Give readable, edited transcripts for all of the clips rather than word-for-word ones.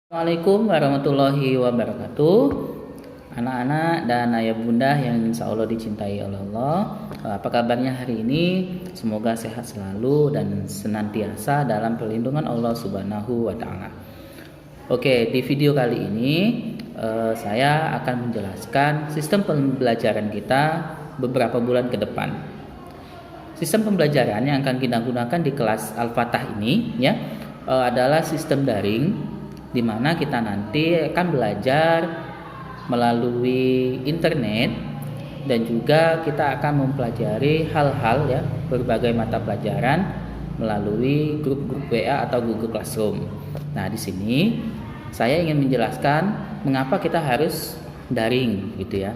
Assalamualaikum warahmatullahi wabarakatuh. Anak-anak dan ayah bunda yang insya Allah dicintai oleh Allah, apa kabarnya hari ini? Semoga sehat selalu dan senantiasa dalam perlindungan Allah Subhanahu wa Ta'ala. Oke, di video kali ini saya akan menjelaskan sistem pembelajaran kita beberapa bulan ke depan. Sistem pembelajaran yang akan kita gunakan di kelas Al-Fatah ini adalah sistem daring, di mana kita nanti akan belajar melalui internet dan juga kita akan mempelajari hal-hal berbagai mata pelajaran melalui grup-grup WA atau Google Classroom. Nah, di sini saya ingin menjelaskan mengapa kita harus daring gitu ya.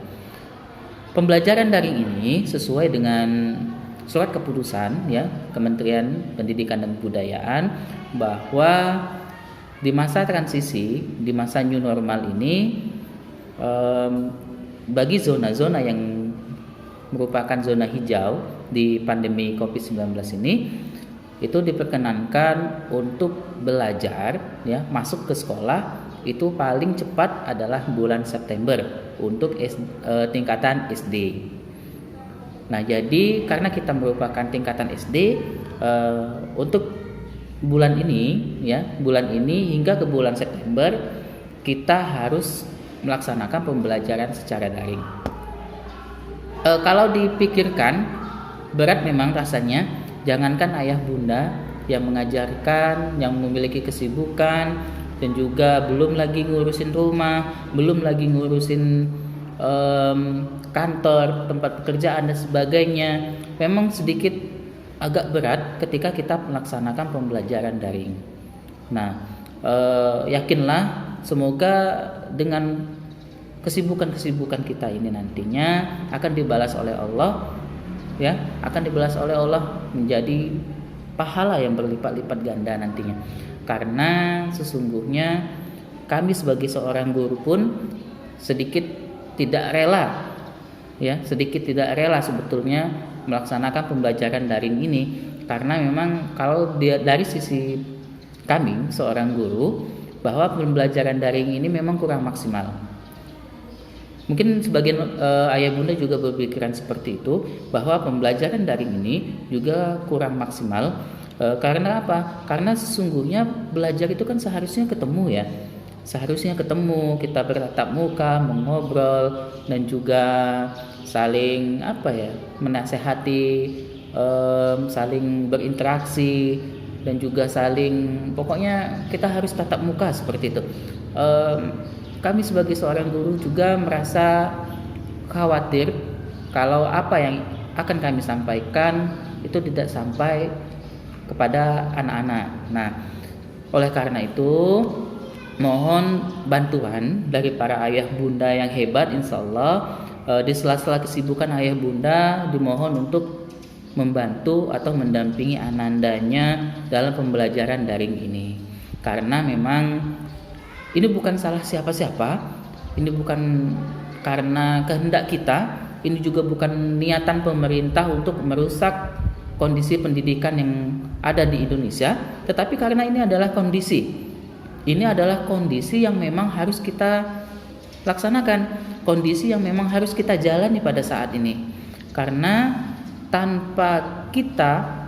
Pembelajaran daring ini sesuai dengan surat keputusan Kementerian Pendidikan dan Kebudayaan bahwa di masa transisi, di masa new normal ini, bagi zona-zona yang merupakan zona hijau di pandemi COVID-19 ini, itu diperkenankan untuk belajar masuk ke sekolah itu paling cepat adalah bulan September untuk tingkatan SD. Nah, jadi karena kita merupakan tingkatan SD, untuk bulan ini hingga ke bulan September kita harus melaksanakan pembelajaran secara daring. Kalau dipikirkan berat memang rasanya, jangankan ayah bunda yang mengajarkan, yang memiliki kesibukan dan juga belum lagi ngurusin rumah, belum lagi ngurusin kantor, tempat pekerjaan dan sebagainya, memang sedikit agak berat ketika kita melaksanakan pembelajaran daring. Nah, yakinlah semoga dengan kesibukan-kesibukan kita ini nantinya akan dibalas oleh Allah, akan dibalas oleh Allah menjadi pahala yang berlipat-lipat ganda nantinya. Karena sesungguhnya kami sebagai seorang guru pun sedikit tidak rela sebetulnya melaksanakan pembelajaran daring ini, karena memang kalau dari sisi kami seorang guru, bahwa pembelajaran daring ini memang kurang maksimal. Mungkin sebagian ayah bunda juga berpikiran seperti itu, bahwa pembelajaran daring ini juga kurang maksimal. Karena apa? Karena sesungguhnya belajar itu kan seharusnya ketemu seharusnya ketemu, kita bertatap muka, mengobrol, dan juga saling menasehati, saling berinteraksi, dan juga pokoknya kita harus tatap muka seperti itu. Kami sebagai seorang guru juga merasa khawatir kalau apa yang akan kami sampaikan itu tidak sampai kepada anak-anak. Nah, oleh karena itu mohon bantuan dari para ayah bunda yang hebat, insya Allah di sela-sela kesibukan ayah bunda dimohon untuk membantu atau mendampingi anandanya dalam pembelajaran daring ini. Karena memang ini bukan salah siapa-siapa, ini bukan karena kehendak kita, ini juga bukan niatan pemerintah untuk merusak kondisi pendidikan yang ada di Indonesia, tetapi karena ini adalah kondisi yang memang harus kita laksanakan, kondisi yang memang harus kita jalani pada saat ini. Karena tanpa kita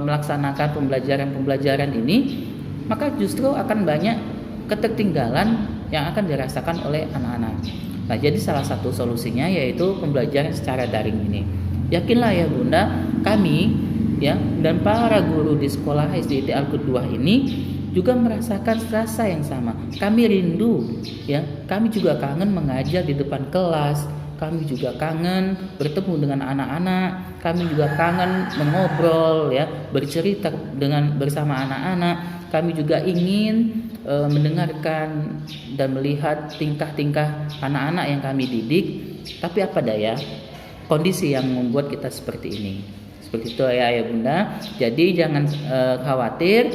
melaksanakan pembelajaran ini, maka justru akan banyak ketertinggalan yang akan dirasakan oleh anak-anak. Nah, jadi salah satu solusinya yaitu pembelajaran secara daring ini. Yakinlah ya bunda, kami dan para guru di sekolah SDIT Al-Qudwah ini juga merasakan rasa yang sama. Kami rindu kami juga kangen mengajar di depan kelas, kami juga kangen bertemu dengan anak-anak, kami juga kangen mengobrol bercerita bersama anak-anak. Kami juga ingin mendengarkan dan melihat tingkah-tingkah anak-anak yang kami didik. Tapi apa daya, kondisi yang membuat kita seperti ini. Seperti itu ya ayah bunda. Jadi jangan khawatir,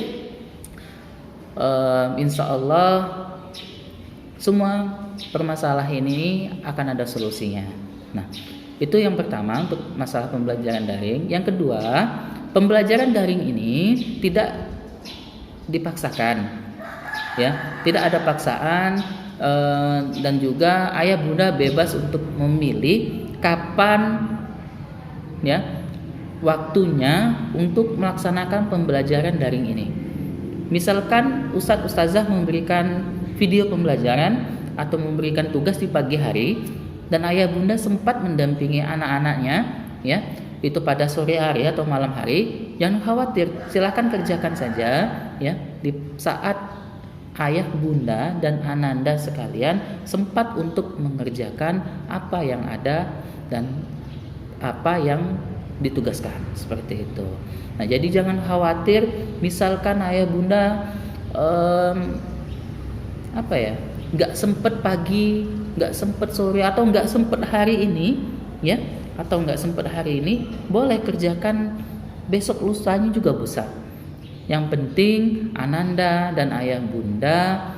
insya Allah semua permasalahan ini akan ada solusinya. Nah, itu yang pertama untuk masalah pembelajaran daring. Yang kedua, pembelajaran daring ini tidak dipaksakan, ya, tidak ada paksaan, dan juga ayah bunda bebas untuk memilih kapan, ya, waktunya untuk melaksanakan pembelajaran daring ini. Misalkan ustadz ustazah memberikan video pembelajaran atau memberikan tugas di pagi hari dan ayah bunda sempat mendampingi anak-anaknya, ya, itu pada sore hari atau malam hari, jangan khawatir, silakan kerjakan saja, ya, di saat ayah bunda dan ananda sekalian sempat untuk mengerjakan apa yang ada dan apa yang ditugaskan, seperti itu. Nah, jadi jangan khawatir misalkan ayah bunda nggak sempet pagi, nggak sempet sore, atau nggak sempet hari ini, ya, atau nggak sempet hari ini, boleh kerjakan besok lusanya juga bisa. Yang penting ananda dan ayah bunda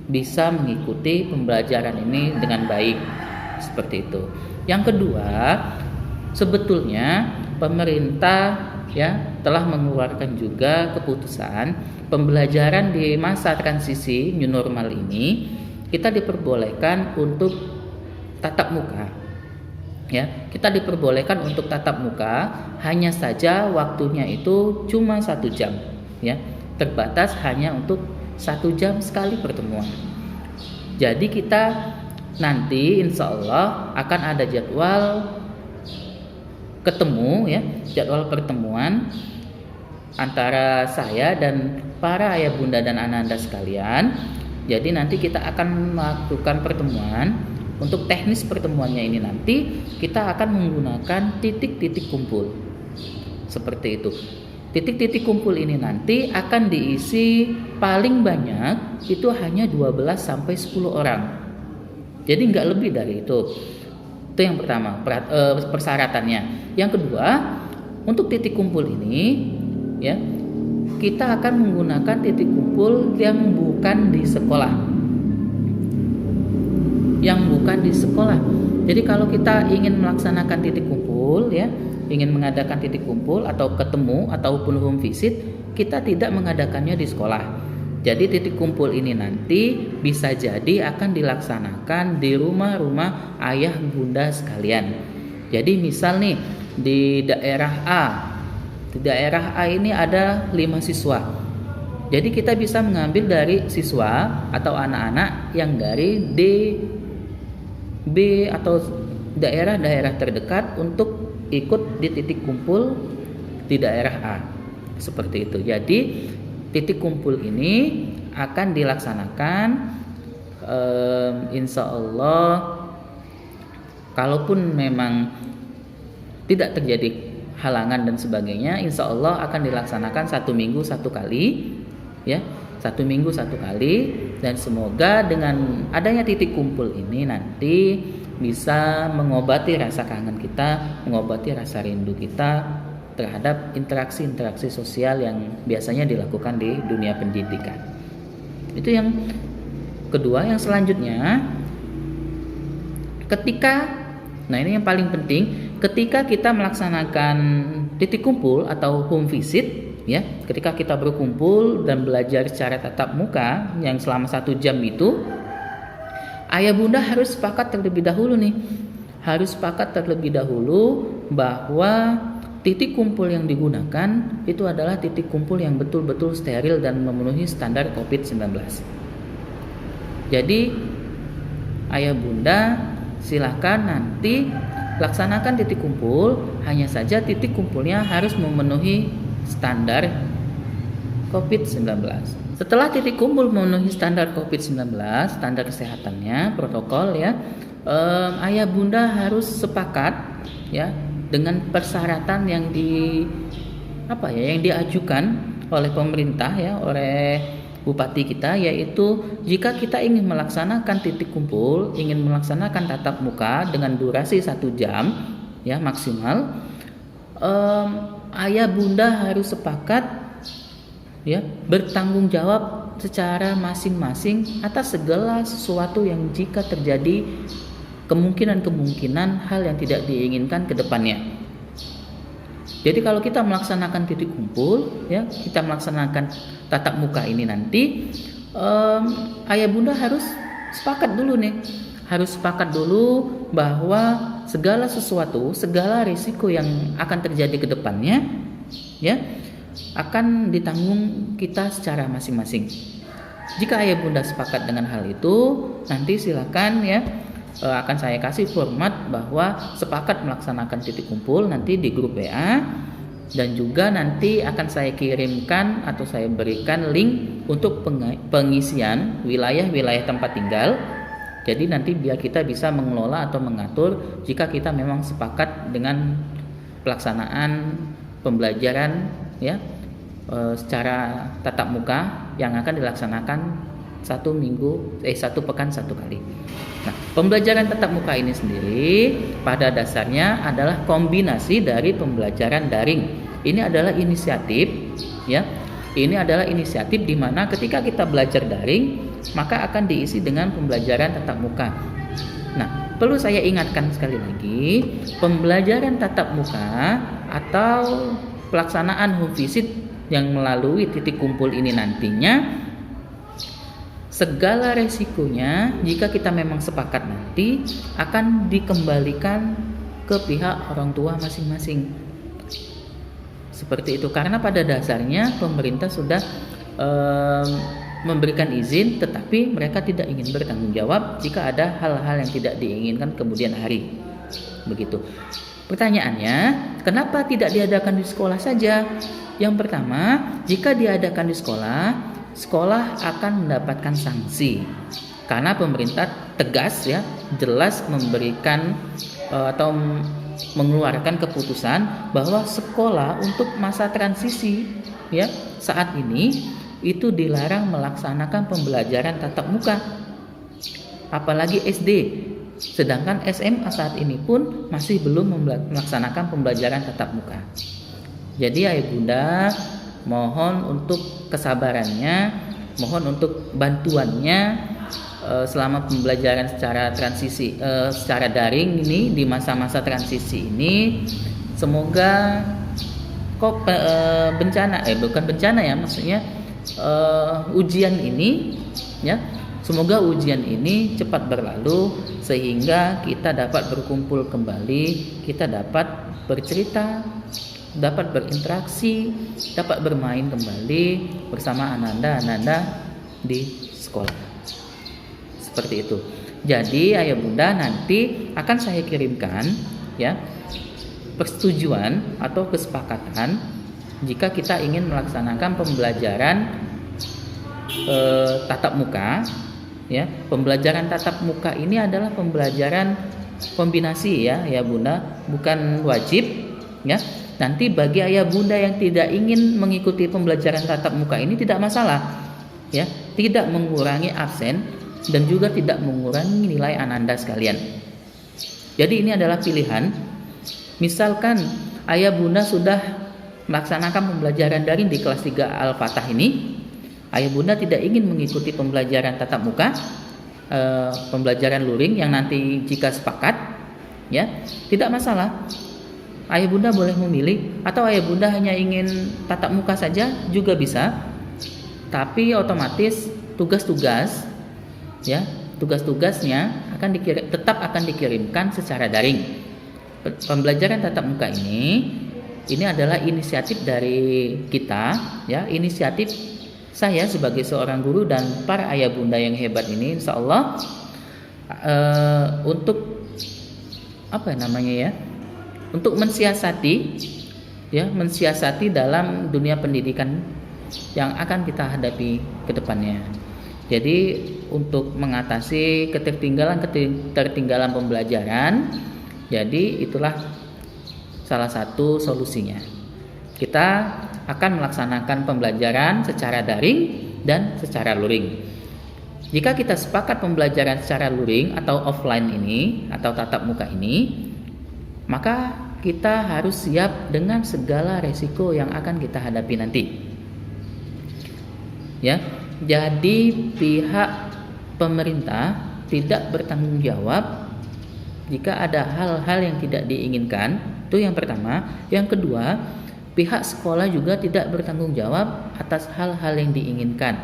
bisa mengikuti pembelajaran ini dengan baik, seperti itu. Yang kedua, sebetulnya pemerintah, ya, telah mengeluarkan juga keputusan pembelajaran di masa transisi new normal ini kita diperbolehkan untuk tatap muka. Ya, kita diperbolehkan untuk tatap muka, hanya saja waktunya itu cuma 1 jam, ya, terbatas hanya untuk 1 jam sekali pertemuan. Jadi kita nanti insya Allah akan ada jadwal ketemu, ya, jadwal pertemuan antara saya dan para ayah bunda dan ananda sekalian. Jadi nanti kita akan melakukan pertemuan. Untuk teknis pertemuannya ini nanti kita akan menggunakan titik-titik kumpul, seperti itu. Titik-titik kumpul ini nanti akan diisi paling banyak itu hanya 12 sampai 10 orang. Jadi nggak lebih dari itu. Itu yang pertama, persyaratannya. Yang kedua, untuk titik kumpul ini, ya, kita akan menggunakan titik kumpul yang bukan di sekolah. Jadi kalau kita ingin melaksanakan titik kumpul, ya, ingin mengadakan titik kumpul atau ketemu ataupun home visit, kita tidak mengadakannya di sekolah. Jadi titik kumpul ini nanti bisa jadi akan dilaksanakan di rumah-rumah ayah bunda sekalian. Jadi misal nih di daerah A. Di daerah A ini ada 5 siswa. Jadi kita bisa mengambil dari siswa atau anak-anak yang dari D, B atau daerah-daerah terdekat untuk ikut di titik kumpul di daerah A. Seperti itu. Jadi titik kumpul ini akan dilaksanakan insya Allah, kalaupun memang tidak terjadi halangan dan sebagainya, insya Allah akan dilaksanakan 1 minggu 1 kali, ya, 1 minggu 1 kali. Dan semoga dengan adanya titik kumpul ini nanti bisa mengobati rasa kangen kita, mengobati rasa rindu kita terhadap interaksi-interaksi sosial yang biasanya dilakukan di dunia pendidikan. Itu yang kedua. Yang selanjutnya, nah ini yang paling penting, ketika kita melaksanakan titik kumpul atau home visit, ya, ketika kita berkumpul dan belajar secara tatap muka yang selama 1 jam itu, ayah bunda harus sepakat terlebih dahulu nih. Harus sepakat terlebih dahulu bahwa titik kumpul yang digunakan itu adalah titik kumpul yang betul-betul steril dan memenuhi standar COVID-19. Jadi ayah bunda silakan nanti laksanakan titik kumpul, hanya saja titik kumpulnya harus memenuhi standar COVID-19. Setelah titik kumpul memenuhi standar COVID-19, standar kesehatannya, protokol, ya, ayah bunda harus sepakat, ya, dengan persyaratan yang yang diajukan oleh pemerintah, ya, oleh bupati kita, yaitu jika kita ingin melaksanakan titik kumpul, ingin melaksanakan tatap muka dengan durasi 1 jam, ya, maksimal, ayah bunda harus sepakat, ya, bertanggung jawab secara masing-masing atas segala sesuatu yang jika terjadi kemungkinan hal yang tidak diinginkan ke depannya. Jadi kalau kita melaksanakan titik kumpul, ya, kita melaksanakan tatap muka ini nanti, ayah bunda harus sepakat dulu nih, harus sepakat dulu bahwa segala sesuatu, segala risiko yang akan terjadi ke depannya, ya, akan ditanggung kita secara masing-masing. Jika ayah bunda sepakat dengan hal itu, nanti silakan ya, akan saya kasih format bahwa sepakat melaksanakan titik kumpul nanti di grup WA, dan juga nanti akan saya kirimkan atau saya berikan link untuk pengisian wilayah-wilayah tempat tinggal. Jadi nanti biar kita bisa mengelola atau mengatur jika kita memang sepakat dengan pelaksanaan pembelajaran ya secara tatap muka yang akan dilaksanakan satu pekan satu kali. Nah, pembelajaran tatap muka ini sendiri pada dasarnya adalah kombinasi dari pembelajaran daring. Ini adalah inisiatif, ya. Ini adalah inisiatif di mana ketika kita belajar daring, maka akan diisi dengan pembelajaran tatap muka. Nah, perlu saya ingatkan sekali lagi, pembelajaran tatap muka atau pelaksanaan home visit yang melalui titik kumpul ini nantinya, segala resikonya jika kita memang sepakat nanti akan dikembalikan ke pihak orang tua masing-masing. Seperti itu, karena pada dasarnya pemerintah sudah memberikan izin, tetapi mereka tidak ingin bertanggung jawab jika ada hal-hal yang tidak diinginkan kemudian hari. Begitu. Pertanyaannya, kenapa tidak diadakan di sekolah saja? Yang pertama, jika diadakan di sekolah akan mendapatkan sanksi karena pemerintah tegas ya, jelas memberikan atau mengeluarkan keputusan bahwa sekolah untuk masa transisi ya saat ini itu dilarang melaksanakan pembelajaran tatap muka, apalagi SD. Sedangkan SMA saat ini pun masih belum melaksanakan pembelajaran tatap muka. Jadi ayah bunda, mohon untuk kesabarannya, mohon untuk bantuannya selama pembelajaran secara transisi, secara daring ini di masa-masa transisi ini. Semoga bukan bencana ya, maksudnya ujian ini ya, semoga ujian ini cepat berlalu sehingga kita dapat berkumpul kembali, kita dapat bercerita, dapat berinteraksi, dapat bermain kembali bersama ananda di sekolah. Seperti itu. Jadi ayah bunda nanti akan saya kirimkan ya persetujuan atau kesepakatan jika kita ingin melaksanakan pembelajaran tatap muka ya. Pembelajaran tatap muka ini adalah pembelajaran kombinasi ya bunda, bukan wajib ya. Nanti bagi ayah bunda yang tidak ingin mengikuti pembelajaran tatap muka ini tidak masalah ya, tidak mengurangi absen dan juga tidak mengurangi nilai ananda sekalian. Jadi ini adalah pilihan. Misalkan ayah bunda sudah melaksanakan pembelajaran daring di kelas 3 Al-Fatah ini, ayah bunda tidak ingin mengikuti pembelajaran tatap muka, pembelajaran luring yang nanti jika sepakat ya, tidak masalah. Ayah bunda boleh memilih, atau ayah bunda hanya ingin tatap muka saja juga bisa. Tapi otomatis tugas-tugas ya, tugas-tugasnya tetap akan dikirimkan secara daring. Pembelajaran tatap muka ini adalah inisiatif dari kita ya, inisiatif saya sebagai seorang guru dan para ayah bunda yang hebat ini, insya Allah untuk untuk mensiasati dalam dunia pendidikan yang akan kita hadapi ke depannya. Jadi untuk mengatasi ketertinggalan pembelajaran, jadi itulah salah satu solusinya. Kita akan melaksanakan pembelajaran secara daring dan secara luring. Jika kita sepakat pembelajaran secara luring atau offline ini atau tatap muka ini, maka kita harus siap dengan segala resiko yang akan kita hadapi nanti. Ya, jadi pihak pemerintah tidak bertanggung jawab jika ada hal-hal yang tidak diinginkan Itu yang pertama. Yang kedua, pihak sekolah juga tidak bertanggung jawab atas hal-hal yang diinginkan,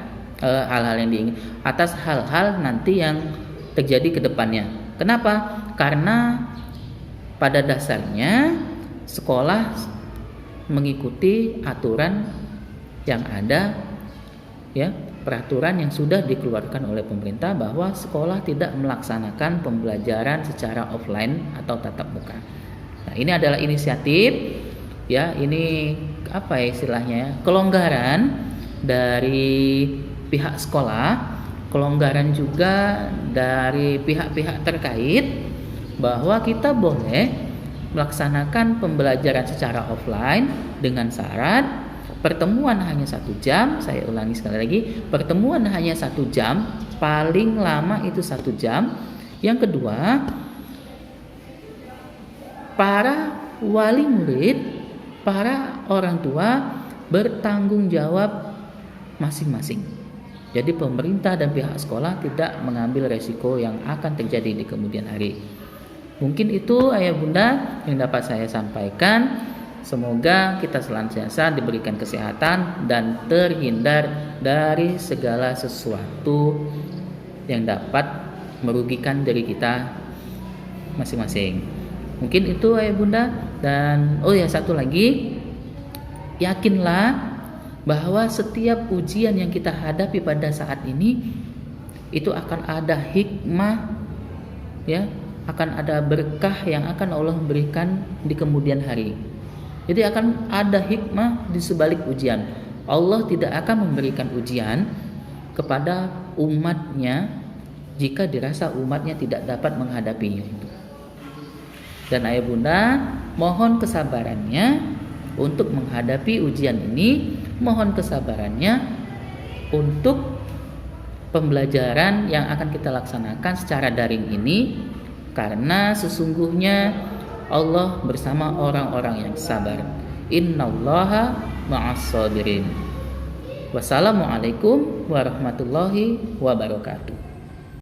atas hal-hal nanti yang terjadi ke depannya. Kenapa? Karena pada dasarnya sekolah mengikuti aturan yang ada, ya, peraturan yang sudah dikeluarkan oleh pemerintah bahwa sekolah tidak melaksanakan pembelajaran secara offline atau tatap muka. Nah, ini adalah inisiatif, ya, ini apa ya istilahnya, kelonggaran dari pihak sekolah, kelonggaran juga dari pihak-pihak terkait bahwa kita boleh melaksanakan pembelajaran secara offline dengan syarat pertemuan hanya 1 jam. Saya ulangi sekali lagi, pertemuan hanya 1 jam, paling lama itu 1 jam. Yang kedua, para wali murid, para orang tua bertanggung jawab masing-masing. Jadi pemerintah dan pihak sekolah tidak mengambil resiko yang akan terjadi di kemudian hari. Mungkin itu ayah bunda yang dapat saya sampaikan. Semoga kita senantiasa diberikan kesehatan dan terhindar dari segala sesuatu yang dapat merugikan diri kita masing-masing. Mungkin itu ayah bunda. Dan satu lagi, yakinlah bahwa setiap ujian yang kita hadapi pada saat ini itu akan ada hikmah, ya, akan ada berkah yang akan Allah berikan di kemudian hari. Jadi akan ada hikmah di sebalik ujian. Allah tidak akan memberikan ujian kepada umatnya jika dirasa umatnya tidak dapat menghadapinya. Dan ayah bunda, mohon kesabarannya untuk menghadapi ujian ini. Mohon kesabarannya untuk pembelajaran yang akan kita laksanakan secara daring ini, karena sesungguhnya Allah bersama orang-orang yang sabar. Innallaha ma'as sabirin. Wassalamualaikum warahmatullahi wabarakatuh.